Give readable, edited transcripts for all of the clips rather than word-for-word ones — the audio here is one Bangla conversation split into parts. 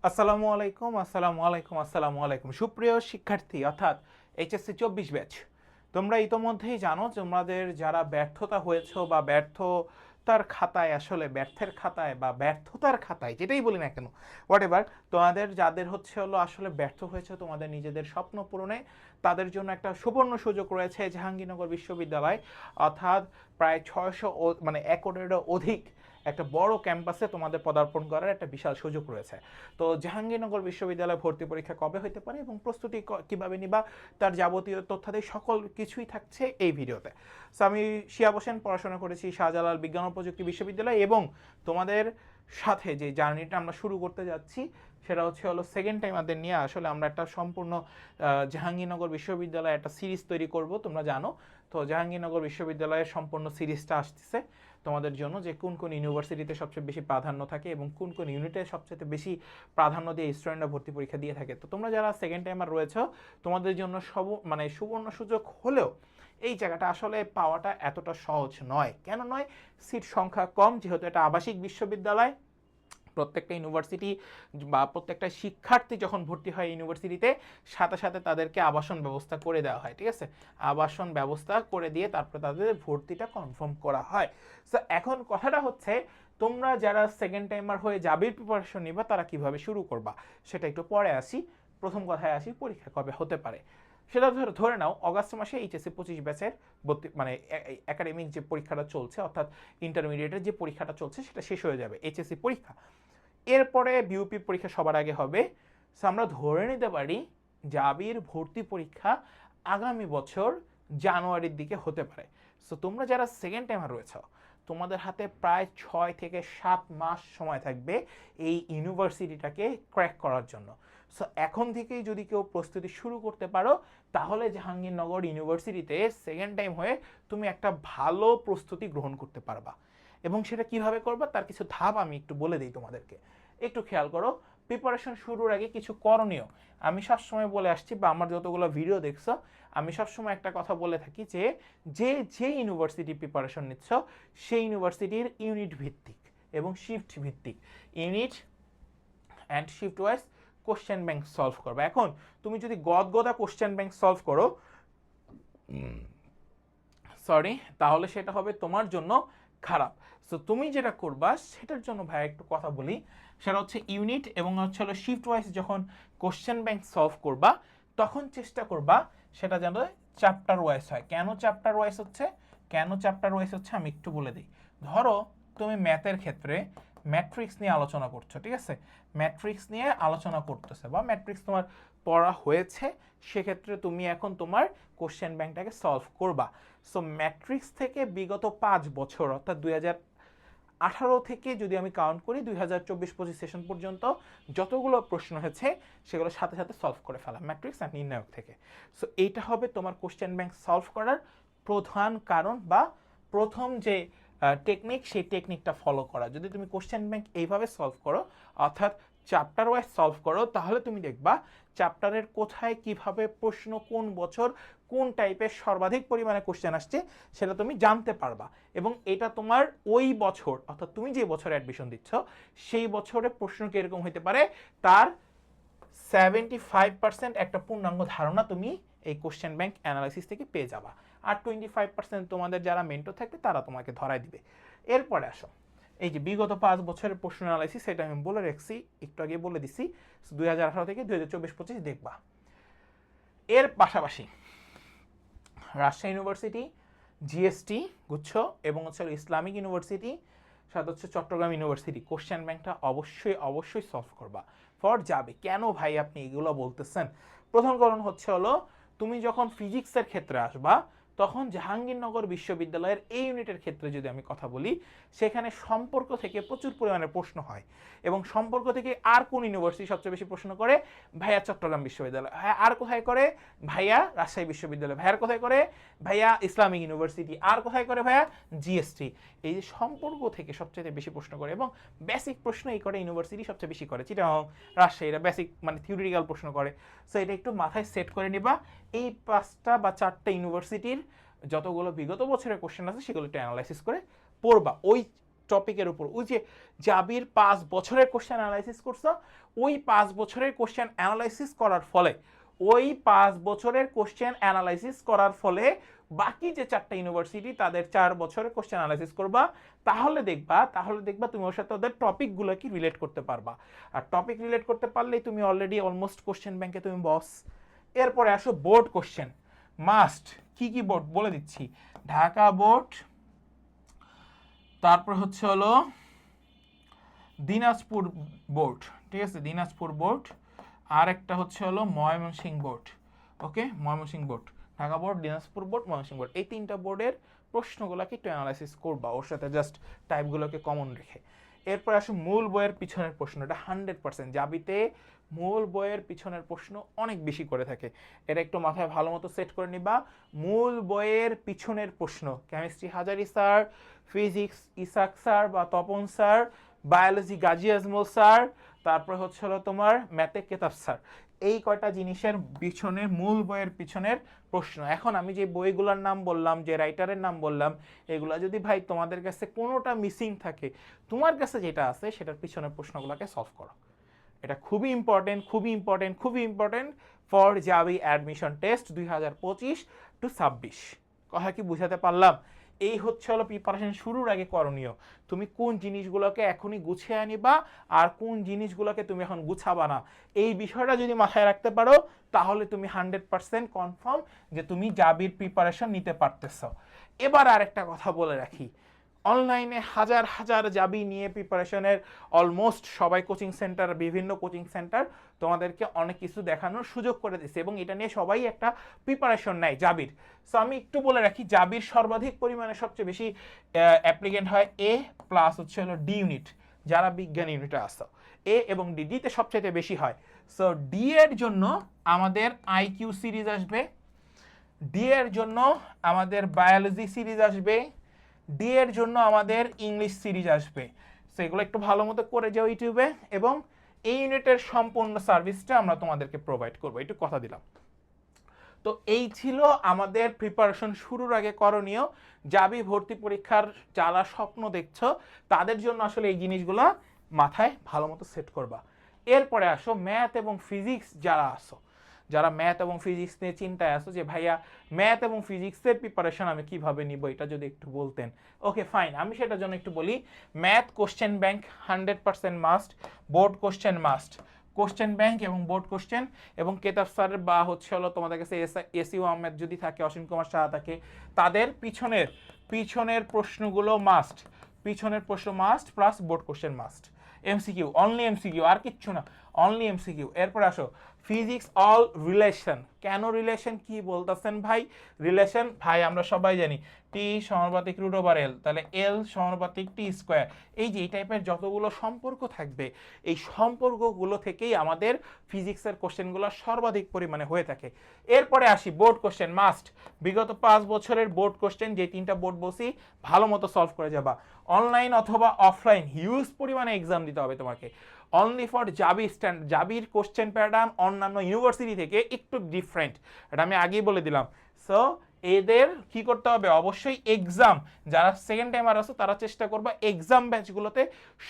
আসসালামু আলাইকুম সুপ্রিয় শিক্ষার্থী অর্থাৎ এইচএসসি 24 ব্যাচ। তোমরা ইতোমধ্যেই জানো তোমাদের যারা ব্যর্থতা হয়েছে বা ব্যর্থতার খাতায় আসলে ব্যর্থের খাতায় বা ব্যর্থতার খাতায় যেটাই বলি না কেন হোয়াটএভার, তোমাদের যাদের হচ্ছে হলো আসলে ব্যর্থ হয়েছে তোমাদের নিজেদের স্বপ্ন পূরণে, তাদের জন্য একটা সুবর্ণ সুযোগ রয়েছে জাহাঙ্গীরনগর বিশ্ববিদ্যালয়। অর্থাৎ প্রায় 600 মানে একরেরও অধিক একটা বড় ক্যাম্পাসে তোমাদের পদার্পণ করার একটা বিশাল সুযোগ রয়েছে। তো জাহাঙ্গীরনগর বিশ্ববিদ্যালয় ভর্তি পরীক্ষা কবে হতে পারে এবং প্রস্তুতি কিভাবে নিবা তার যাবতীয় তথ্যাদি সকল কিছুই থাকছে এই ভিডিওতে। সো আমি শিয়া হোসেন, পড়াশোনা করেছি শাহজালাল বিজ্ঞান ও প্রযুক্তি বিশ্ববিদ্যালয়, এবং তোমাদের সাথে যে জার্নিটা আমরা শুরু করতে যাচ্ছি সেটা হচ্ছে হলো সেকেন্ড টাইম আমাদের নিয়ে আসলে আমরা একটা সম্পূর্ণ জাহাঙ্গীরনগর বিশ্ববিদ্যালয়ে একটা সিরিজ তৈরি করব। তোমরা জানো তো জাহাঙ্গীরনগর বিশ্ববিদ্যালয়ের সম্পূর্ণ সিরিজটা আসতেছে তোমাদের জন্য, যে কোন কোন ইউনিভার্সিটিতে সবচেয়ে বেশি প্রাধান্য থাকে এবং কোন কোন ইউনিটে সবচেয়ে বেশি প্রাধান্য দিয়ে স্টুডেন্টরা ভর্তি পরীক্ষা দিয়ে থাকে। তো তোমরা যারা সেকেন্ড টাইমার রয়েছে তোমাদের জন্য সুবর্ণ সুযোগ হলেও এই জায়গাটা আসলে পাওয়াটা এতটা সহজ নয়। কেন নয়? সিট সংখ্যা কম, যেহেতু এটা আবাসিক বিশ্ববিদ্যালয়। প্রত্যেকটা ইউনিভার্সিটি বা প্রত্যেকটা শিক্ষার্থী যখন ভর্তি হয় ইউনিভার্সিটিতে সাথে সাথে তাদেরকে আবাসন ব্যবস্থা করে দেওয়া হয়, ঠিক আছে? আবাসন ব্যবস্থা করে দিয়ে তারপরে তাদের ভর্তিটা কনফার্ম করা হয়। সো এখন কথাটা হচ্ছে তোমরা যারা সেকেন্ড টাইমার হয়ে জাবির প্রিপারেশন নিবা তারা কিভাবে শুরু করবা সেটা একটু পরে আসি। প্রথম কথায় আসি, পরীক্ষা কবে হতে পারে সেটা ধরে নাও অগাস্ট মাসে এইচএসসি 25 ব্যাচের মানে একাডেমিক যে পরীক্ষাটা চলছে অর্থাৎ ইন্টারমিডিয়েটের যে পরীক্ষাটা চলছে সেটা শেষ হয়ে যাবে এইচএসসি পরীক্ষা। এরপরে বিউপি পরীক্ষা সবার আগে হবে। সো আমরা ধরে নিতে পারি জাবির ভর্তি পরীক্ষা আগামী বছর জানুয়ারির দিকে হতে পারে। সো তোমরা যারা সেকেন্ড টাইমার রয়েছে তোমাদের হাতে প্রায় 6 থেকে 7 মাস সময় থাকবে এই ইউনিভার্সিটিটাকে ক্র্যাক করার জন্য। সো এখন থেকেই যদি কেউ প্রস্তুতি শুরু করতে পারো তাহলে জাহাঙ্গীরনগর ইউনিভার্সিটিতে সেকেন্ড টাইম হয়ে তুমি একটা ভালো প্রস্তুতি গ্রহণ করতে পারবা। এবং সেটা কিভাবে করবা তার কিছু ধাপ আমি একটু বলে দিই তোমাদেরকে, একটু খেয়াল করো। প্রিপারেশন শুরুর আগে কিছু করণীয় আমি সবসময় বলে আসছি, বা আমার যতগুলো ভিডিও দেখছো আমি সবসময় একটা কথা বলে থাকি যে যে ইউনিভার্সিটি প্রিপারেশন নিচ্ছ সেই ইউনিভার্সিটির ইউনিট ভিত্তিক এবং শিফট ভিত্তিক, unit and shift wise question bank solve করবে। এখন তুমি যদি গদগদা কোশ্চেন ব্যাংক সলভ করো তাহলে সেটা হবে তোমার জন্য খারাপ। সো তুমি যেটা করবা সেটার জন্য ভাই একটু কথা বলি, সেটা হচ্ছে ইউনিট এবং হচ্ছে হলো শিফট ওয়াইজ যখন কোশ্চেন ব্যাংক সলভ করবা তখন চেষ্টা করবা সেটা যেন চ্যাপ্টার ওয়াইজ হয়। কেন চ্যাপ্টার ওয়াইজ হচ্ছে আমি একটু বলে দিই। ধরো তুমি ম্যাথের ক্ষেত্রে ম্যাট্রিক্স নিয়ে আলোচনা করছো, ঠিক আছে? ম্যাট্রিক্স নিয়ে আলোচনা করতেছে বা ম্যাট্রিক্স তোমার পড়া হয়েছে, সেক্ষেত্রে তুমি এখন তোমার কোশ্চেন ব্যাংকটাকে সলভ করবা। সো ম্যাট্রিক্স থেকে বিগত 5 বছর অর্থাৎ 2018 থেকে যদি আমি কাউন্ট করি 2024-25 সেশন পর্যন্ত যতগুলো প্রশ্ন হয়েছে সেগুলো সাথে সাথে সলভ করে ফেলা ম্যাট্রিক্স আর নির্ণায়ক থেকে। সো এইটা হবে তোমার কোশ্চেন ব্যাংক সলভ করার প্রধান কারণ বা প্রথম যে টেকনিক, সেই টেকনিকটা ফলো করা। যদি তুমি কোশ্চেন ব্যাংক এইভাবে সলভ করো অর্থাৎ চ্যাপ্টার ওয়াইজ সলভ করো তাহলে তুমি দেখবা চ্যাপ্টারের কোথায় কিভাবে প্রশ্ন কোন বছর কোন টাইপের সর্বাধিক পরিমাণে কোশ্চেন আসছে সেটা তুমি জানতে পারবা। এবং এটা তোমার ওই বছর অর্থাৎ তুমি যে বছরে অ্যাডমিশন দিচ্ছ সেই বছরে প্রশ্ন কীরকম হতে পারে তার 75% একটা পূর্ণাঙ্গ ধারণা তুমি এই কোশ্চেন ব্যাংক অ্যানালাইসিস থেকে পেয়ে যাবা। আর 25% তোমাদের যারা মেন্টর থাকবে তারা তোমাকে ধরাই দিবে। এরপরে আসো, এই যে বিগত 5 বছরের প্রশ্ন অ্যানালাইসিস সেটা আমি বলে রাখছি, একটু আগে বলে দিছি 2018 থেকে 2024-25 দেখবা। এর পাশাপাশি রাজশাহী ইউনিভার্সিটি, জিএসটি গুচ্ছ এবং হচ্ছে ইসলামিক ইউনিভার্সিটি, সাথে হচ্ছে চট্টগ্রাম ইউনিভার্সিটি কোশ্চেন ব্যাংকটা অবশ্যই সলভ করবা ফর যাবে। কেন ভাই আপনি এগুলো বলতেছেন? প্রথম কারণ হচ্ছে হলো তুমি যখন ফিজিক্সের ক্ষেত্রে আসবা তখন জাহাঙ্গীরনগর বিশ্ববিদ্যালয়ের এই ইউনিটের ক্ষেত্রে যদি আমি কথা বলি সেখানে সম্পর্ক থেকে প্রচুর পরিমাণে প্রশ্ন হয়। এবং সম্পর্ক থেকে আর কোন ইউনিভার্সিটি সবচেয়ে বেশি প্রশ্ন করে? ভাইয়া চট্টগ্রাম বিশ্ববিদ্যালয়। হ্যাঁ, আর কোথায় করে? ভাইয়া রাজশাহী বিশ্ববিদ্যালয়। ভাইয়ার কোথায় করে? ভাইয়া ইসলামিক ইউনিভার্সিটি। আর কোথায় করে? ভাইয়া জিএসটি। এই যে সম্পর্ক থেকে সবচেয়ে বেশি প্রশ্ন করে এবং বেসিক প্রশ্ন এই করে ইউনিভার্সিটি সবচেয়ে বেশি করে, চিটাগং, রাজশাহীরা বেসিক মানে থিওরিটিক্যাল প্রশ্ন করে। সো এটা একটু মাথায় সেট করে নিবা। এই 5টা বা 4টা ইউনিভার্সিটির যতগুলো বিগত বছরের কোশ্চেন আছে সেগুলো একটু অ্যানালাইসিস করে পড়বা। ওই টপিকের উপর, ওই যে জাবির 5 বছরের কোশ্চেন অ্যানালাইসিস করছো, ওই 5 বছরের কোশ্চেন অ্যানালাইসিস করার ফলে বাকি যে 4টা ইউনিভার্সিটি তাদের 4 বছরের কোশ্চেন অ্যানালাইসিস করবা, তাহলে দেখবা তুমি ওর সাথে ওদের টপিকগুলো কি রিলেট করতে পারবা। আর টপিক রিলেট করতে পারলেই তুমি অলরেডি অলমোস্ট কোশ্চেন ব্যাংকে তুমি বস। এরপরে আসো বোর্ড কোশ্চেন মাস্ট। কি কি বোর্ড বলে দিচ্ছি, ঢাকা বোর্ড, তারপর হচ্ছে হলো দিনাজপুর বোর্ড, ঠিক আছে, দিনাজপুর বোর্ড, আর একটা হচ্ছে হলো Mymensingh board. Okay, Mymensingh board, Dhaka board, Dinajpur board, Mymensingh board, এই 3টা বোর্ডের প্রশ্নগুলোকে একটু অ্যানালাইসিস করবা ওর সাথে জাস্ট টাইপগুলোকে কমন রেখে। এরপর আসো মূল বইয়ের পিছনের প্রশ্ন, এটা 100% জাবিতে মূল বইয়ের পিছনের প্রশ্ন অনেক বেশি করে থাকে, এটা একটু মাথায় ভালো মতো সেট করে নিবা। মূল বইয়ের পিছনের প্রশ্ন কেমিস্ট্রি হাজারি স্যার, ফিজিক্স ইসাক স্যার বা Tapan sir, biology Gazi Ajmal sir, তারপর হচ্ছে হলো তোমার ম্যাথে কেতাব স্যার, এই কয়টা জিনিসের পিছনের মূল বইয়ের পিছনের প্রশ্ন। এখন আমি যে বইগুলোর নাম বললাম, যে রাইটারের নাম বললাম, এগুলা যদি ভাই তোমাদের কাছে কোনোটা মিসিং থাকে, তোমার কাছে যেটা আছে সেটার পিছনের প্রশ্নগুলোকে সলভ করো। এটা খুবই ইম্পর্টেন্ট ফর জাবি অ্যাডমিশন টেস্ট 2025-26। কথা কি বুঝাতে পারলাম? এই হচ্ছে হলো প্রিপারেশন শুরুর আগে করণীয়। তুমি কোন জিনিসগুলোকে এখনই গুছিয়ে আনিবা আর কোন জিনিসগুলোকে তুমি এখন গুছাবা না, এই বিষয়টা যদি মাথায় রাখতে পারো তাহলে তুমি 100% কনফার্ম যে তুমি জাবির প্রিপারেশন নিতে পারতেছো। এবার আরেকটা কথা বলে রাখি, অনলাইনে হাজার হাজার জাবি নিয়ে প্রিপারেশনের অলমোস্ট সবাই কোচিং সেন্টার, বিভিন্ন কোচিং সেন্টার তোমাদেরকে অনেক কিছু দেখানোর সুযোগ করে দিচ্ছে এবং এটা নিয়ে সবাই একটা প্রিপারেশন নেয় জাবির। সো আমি একটু বলে রাখি, জাবির সর্বাধিক পরিমাণে সবচেয়ে বেশি অ্যাপ্লিকেন্ট হয় এ প্লাস হচ্ছে হলো ডি ইউনিট, যারা বিজ্ঞান ইউনিটে আসো, এ এবং ডি, ডিতে সবচেয়ে বেশি হয়। সো ডি এর জন্য আমাদের আইকিউ সিরিজ আসবে, ডি এর জন্য আমাদের বায়োলজি সিরিজ আসবে, ডি এর জন্য আমাদের ইংলিশ সিরিজ আসবে। সেগুলো একটু ভালো মতো করে যাও ইউটিউবে, এবং এই ইউনিটের সম্পূর্ণ সার্ভিসটা আমরা তোমাদেরকে প্রোভাইড করবো, একটু কথা দিলাম। তো এই ছিল আমাদের প্রিপারেশন শুরুর আগে করণীয়। জাবি ভর্তি পরীক্ষার যারা স্বপ্ন দেখছো তাদের জন্য আসলে এই জিনিসগুলো মাথায় ভালো মতো সেট করবা। এরপরে আসো ম্যাথ এবং ফিজিক্স যারা আসো, যারা ম্যাথ এবং ফিজিক্স নিয়ে চিন্তায় আসো যে ভাইয়া ম্যাথ এবং ফিজিক্সের প্রিপারেশন আমি কিভাবে নিব, এটা যদি একটু বলতেন। ওকে ফাইন, আমি সেটার জন্য একটু বলি। Math question bank 100% must, board question must, question bank এবং বোর্ড কোশ্চেন, এবং কেতাব স্যার বা হচ্ছে হলো তোমাদের কাছে এসইউ আহমেদ যদি থাকে, অসীম কুমার সাহা থাকে, তাদের পিছনের প্রশ্নগুলো মাস্ট, পিছনের প্রশ্ন must plus board question must. MCQ, only MCQ, আর কিচ্ছু না, অনলি এমসিকিউ। এরপর আসো ফিজিক্স অল রিলেশন। কেন রিলেশন, কি বলতেছেন ভাই? রিলেশন ভাই আমরা সবাই জানি টি সমানুপাতিক রুট ওভার এল, তাহলে এল সমানুপাতিক টি স্কোয়ার। এই যে এই টাইপের যতগুলো সম্পর্ক থাকবে, এই সম্পর্কগুলো থেকেই আমাদের ফিজিক্সের কোশ্চেনগুলো সর্বাধিক পরিমাণে হয়ে থাকে। এরপরে আসি বোর্ড কোশ্চেন মাস্ট, বিগত 5 বছরের বোর্ড কোশ্চেন, যে 3টা বোর্ড বসি ভালো মতো সলভ করে যাবা। অনলাইন অথবা অফলাইন হিউজ পরিমাণে এক্সাম দিতে হবে তোমাকে। অনলি ফর জাবি স্ট্যান্ড, জাবির কোশ্চেন প্যাটার্ন অন্যান্য ইউনিভার্সিটি থেকে একটু ডিফারেন্ট, এটা আমি আগেই বলে দিলাম। সো এদের কি করতে হবে, অবশ্যই এক্সাম, যারা সেকেন্ড টাইমার আছো তারা চেষ্টা করবা এক্সাম ব্যাচগুলোতে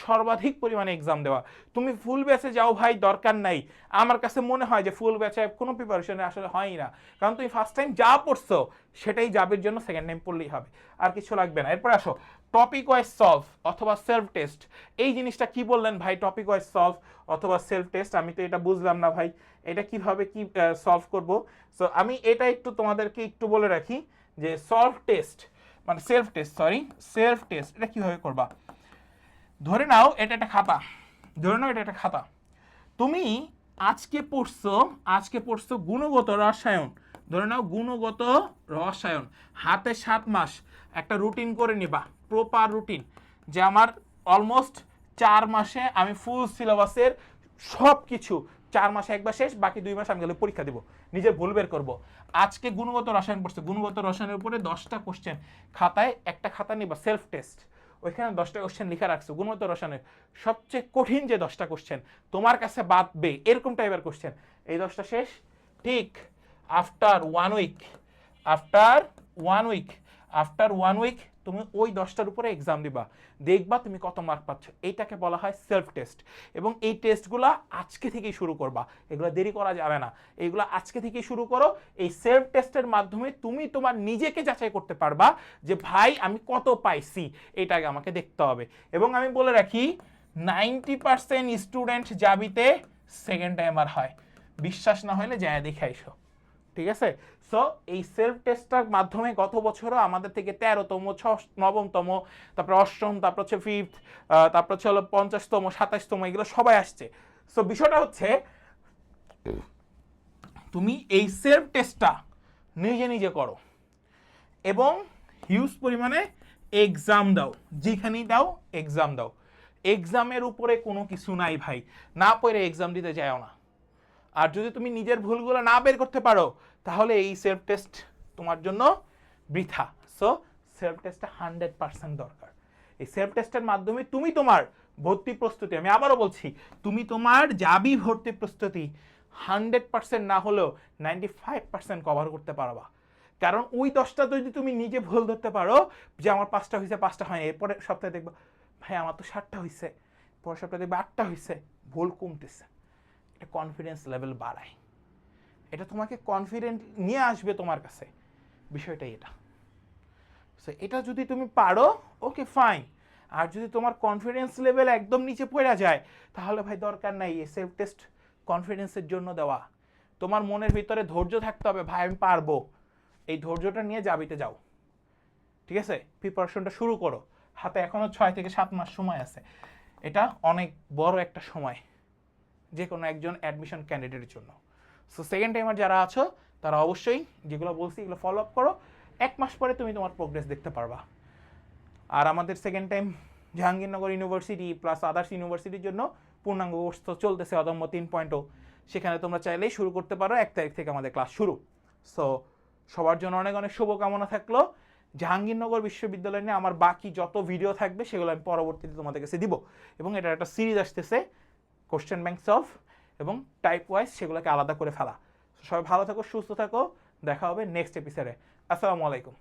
সর্বাধিক পরিমাণে এক্সাম দেওয়া। তুমি ফুল ব্যাচে যাও ভাই, দরকার নাই। আমার কাছে মনে হয় যে ফুল ব্যাচে কোনো প্রিপারেশনে আসলে হয়ই না, কারণ তুমি ফার্স্ট টাইম যা পড়ছো সেটাই জাবির জন্য সেকেন্ড টাইম পড়লেই হবে, আর কিছু লাগবে না। এরপর আসো টপিক ওয়াইজ সলভ অথবা সেলফ টেস্ট। এই জিনিসটা কি বললেন ভাই, টপিক ওয়াইজ সলভ অথবা সেলফ টেস্ট, আমি তো এটা বুঝলাম না ভাই, এটা কিভাবে কি সলভ করব। সো আমি এটা একটু তোমাদেরকে একটু বলে রাখি যে সলভ টেস্ট মানে সেলফ টেস্ট এটা কিভাবে করবা। ধরে নাও এটা একটা খাতা, তুমি আজকে পড়ছো গুণগত রসায়ন, ধরে নাও গুণগত রসায়ন, হাতে 7 মাস একটা রুটিন করে নিবা, প্রপার রুটিন, যে আমার অলমোস্ট 4 মাসে আমি ফুল সিলেবাসের সব কিছু 4 মাসে একবার শেষ, বাকি 2 মাস আমি গেলে পরীক্ষা দিব, নিজের ভুল বের করবো। আজকে গুণগত রসায়ন পড়ছে, গুণগত রসায়নের উপরে 10টা কোশ্চেন, খাতায় একটা খাতা নিবা সেলফ টেস্ট, ওইখানে 10টা কোশ্চেন লিখা রাখছো, গুণগত রসায়নের সবচেয়ে কঠিন যে 10টা কোশ্চেন তোমার কাছে বাদবে এরকম টাইপের কোশ্চেন, এই 10টা শেষ। ঠিক আফটার ওয়ান উইক তুমি ওই 10টার উপরে এক্সাম দিবা, দেখবা তুমি কত মার্ক পাচ্ছ। এইটাকে বলা হয় সেলফ টেস্ট। এবং এই টেস্টগুলো আজকে থেকেই শুরু করবা, এগুলো দেরি করা যাবে না, এইগুলো আজকে থেকেই শুরু করো। এই সেলফ টেস্টের মাধ্যমে তুমি তোমার নিজেকে যাচাই করতে পারবা যে ভাই আমি কত পাইছি, এটাকে আমাকে দেখতে হবে। এবং আমি বলে রাখি 90% স্টুডেন্ট জাবিতে সেকেন্ড টাইমার হয়, বিশ্বাস না হলে যায় দেখে আইসো, ঠিক আছে? সো এই সেলফ টেস্টটার মাধ্যমে গত বছরও আমাদের থেকে 13তম, 9তম, তারপর 8ম, তারপর হচ্ছে 5th, তারপর হচ্ছে হলো 50তম, 27তম, এগুলো সবাই আসছে। সো বিষয়টা হচ্ছে তুমি এই সেলফ টেস্টটা নিজে নিজে করো এবং হিউজ পরিমাণে এক্সাম দাও, যেখানেই দাও এক্সাম দাও। এক্সামের উপরে কোনো কিছু নাই ভাই, না পড়ে এক্সাম দিতে যাও না। আর যদি তুমি নিজের ভুলগুলো না বের করতে পারো তাহলে এই সেলফ টেস্ট তোমার জন্য বৃথা। সো সেলফ টেস্টটা 100% দরকার। এই সেলফ টেস্টের মাধ্যমে তুমি তোমার ভর্তি প্রস্তুতি, আমি আবারও বলছি, তুমি তোমার যাবি ভর্তি প্রস্তুতি 100% না হলেও 95% কভার করতে পারবা। কারণ ওই 10টা যদি তুমি নিজে ভুল ধরতে পারো যে আমার 5টা হয়েছে 5টা হয়নি, এরপরে সপ্তাহে দেখবা ভাই আমার তো 7টা হয়েছে, পরের সপ্তাহে দেখবা 8টা হয়েছে, ভুল কমতেছে। এটা কনফিডেন্স লেভেল বাড়ায়, এটা তোমাকে কনফিডেন্ট নিয়ে আসবে তোমার কাছে, বিষয়টাই এটা। সো এটা যদি তুমি পারো ওকে ফাইন, আর যদি তোমার কনফিডেন্স লেভেল একদম নিচে পড়ে যায় তাহলে ভাই দরকার নাই এই সেলফ টেস্ট কনফিডেন্সের জন্য দেওয়া। তোমার মনের ভিতরে ধৈর্য থাকতে হবে, ভাই আমি পারবো, এই ধৈর্যটা নিয়ে জাবিতে যাও, ঠিক আছে? প্রিপারেশনটা শুরু করো, হাতে এখনো 6 থেকে 7 মাস সময় আছে, এটা অনেক বড় একটা সময় যে কোনো একজন অ্যাডমিশন ক্যান্ডিডেটের জন্য। সো সেকেন্ড টাইমার যারা আছো তারা অবশ্যই যেগুলো বলছি এগুলো ফলো আপ করো, 1 মাস পরে তুমি তোমার প্রোগ্রেস দেখতে পারবা। আর আমাদের second time Jahangirnagar university plus others ইউনিভার্সিটির জন্য পূর্ণাঙ্গ কোর্স তো চলতেছে অদম্য 3.0, সেখানে তোমরা চাইলেই শুরু করতে পারো, 1 তারিখ থেকে আমাদের ক্লাস শুরু। সো সবার জন্য অনেক অনেক শুভকামনা থাকলো। জাহাঙ্গীরনগর বিশ্ববিদ্যালয় নিয়ে আমার বাকি যত ভিডিও থাকবে সেগুলো আমি পরবর্তীতে তোমাদের কাছে দিব, এবং এটার একটা সিরিজ আসতেছে কোশ্চেন ব্যাংক সলভ এবং টাইপ ওয়াইজ, সেগুলোকে আলাদা করে ফেলা। সবাই ভালো থাকো, সুস্থ থাকো, দেখা হবে নেক্সট এপিসোডে। আসসালামু আলাইকুম।